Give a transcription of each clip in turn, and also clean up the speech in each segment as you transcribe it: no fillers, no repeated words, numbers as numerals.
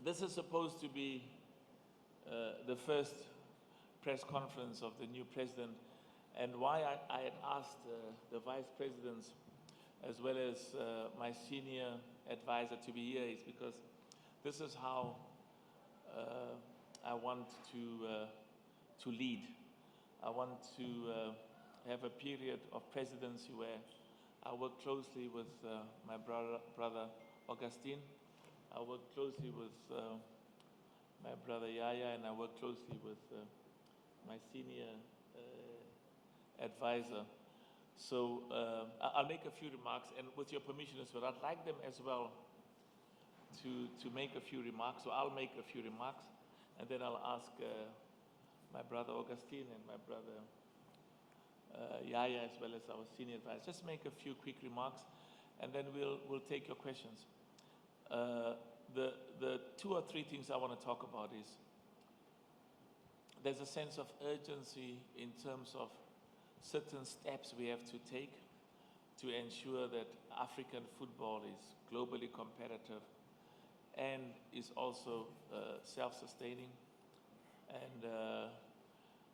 This is supposed to be the first press conference of the new president, and why I had asked the vice presidents as well as my senior advisor to be here is because this is how I want to lead. I want to have a period of presidency where I work closely with my brother Augustine. I work closely with my brother Yaya, and I work closely with my senior advisor. So I'll make a few remarks, and with your permission as well, I'd like them as well to make a few remarks. So I'll make a few remarks, and then I'll ask my brother Augustine and my brother Yaya, as well as our senior advisor, just make a few quick remarks, and then we'll take your questions. The two or three things I want to talk about is there's a sense of urgency in terms of certain steps we have to take to ensure that African football is globally competitive and is also self-sustaining. And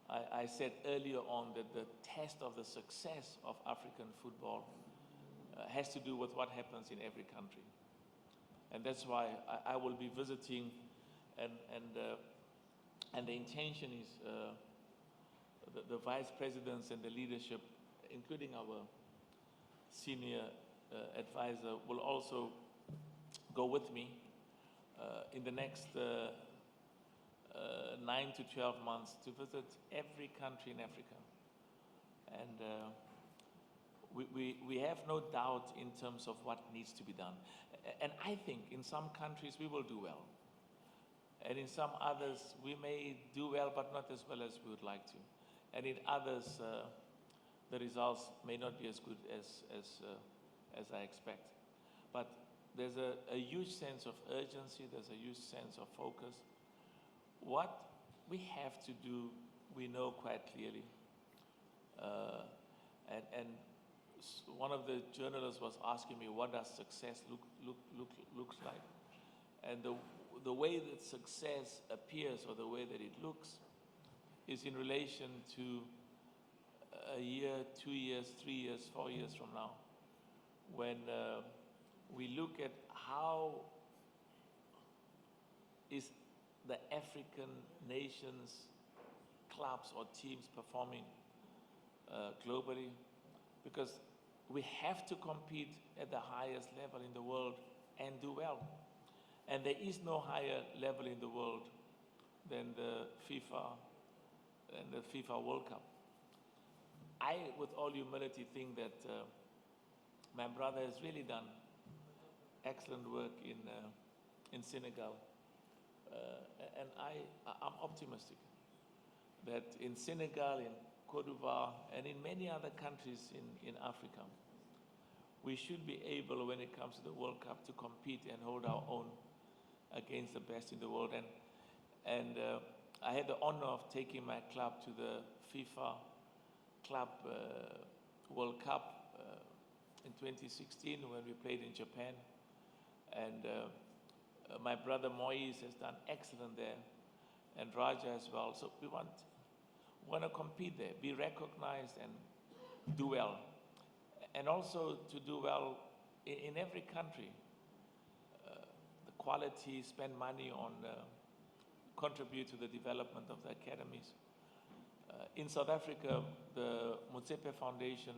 I said earlier on that the test of the success of African football has to do with what happens in every country. And that's why I will be visiting, and the intention is the vice presidents and the leadership, including our senior advisor, will also go with me in the next 9 to 12 months to visit every country in Africa. And we have no doubt in terms of what needs to be done. And I think in some countries we will do well. And in some others we may do well, but not as well as we would like to. And in others, the results may not be as good as I expect. But there's a huge sense of urgency, there's a huge sense of focus. What we have to do, we know quite clearly. And one of the journalists was asking me, what does success looks like? And the way that success appears, or the way that it looks, is in relation to a year, 2 years, 3 years, 4 years from now, when we look at how is the African nations, clubs or teams performing globally, because we have to compete at the highest level in the world and do well. And there is no higher level in the world than the FIFA and the FIFA World Cup. I, with all humility, think that my brother has really done excellent work in Senegal. And I'm optimistic that in Senegal, in Cote d'Ivoire, and in many other countries in Africa, we should be able, when it comes to the World Cup, to compete and hold our own against the best in the world. And I had the honor of taking my club to the FIFA Club World Cup in 2016 when we played in Japan. And my brother Moise has done excellent there, and Raja as well. So we want to compete there, be recognized and do well. And also to do well in every country. The quality, spend money on, contribute to the development of the academies. In South Africa, the Motsepe Foundation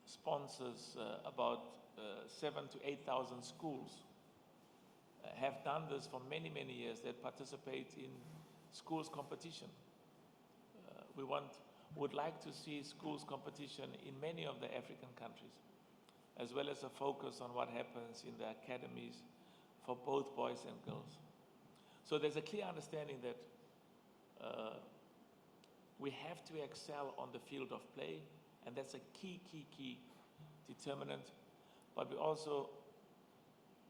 sponsors about 7,000 to 8,000 schools. Have done this for many, many years, that participate in schools competition. We would like to see schools competition in many of the African countries, as well as a focus on what happens in the academies for both boys and girls. So there's a clear understanding that we have to excel on the field of play, and that's a key determinant. But we also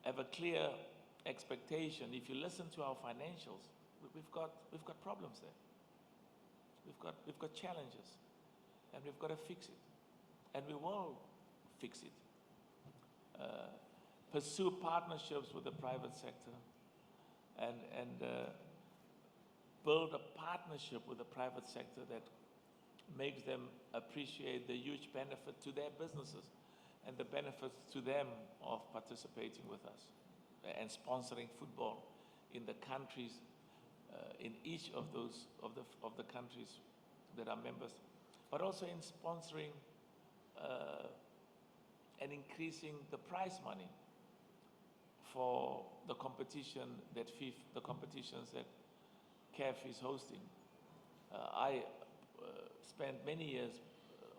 have a clear expectation. If you listen to our financials, we've got problems there. We've got challenges, and we've got to fix it, and we will fix it. Pursue partnerships with the private sector, and build a partnership with the private sector that makes them appreciate the huge benefit to their businesses and the benefits to them of participating with us and sponsoring football in the countries, in each of those of the countries that are members, but also in sponsoring and increasing the prize money for the competition that the competitions that CAF is hosting. I spent many years,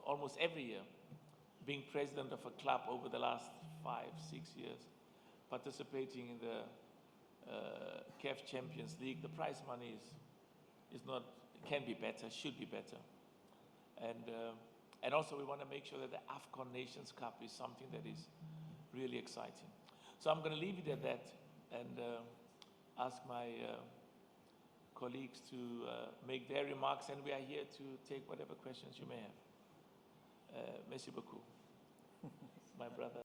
almost every year, being president of a club over the last 5, 6 years, participating in the CAF Champions League. The prize money is not, can be better, should be better. And also we want to make sure that the AFCON Nations Cup is something that is really exciting. So I'm going to leave it at that and ask my colleagues to make their remarks, and we are here to take whatever questions you may have. Merci beaucoup, my brother.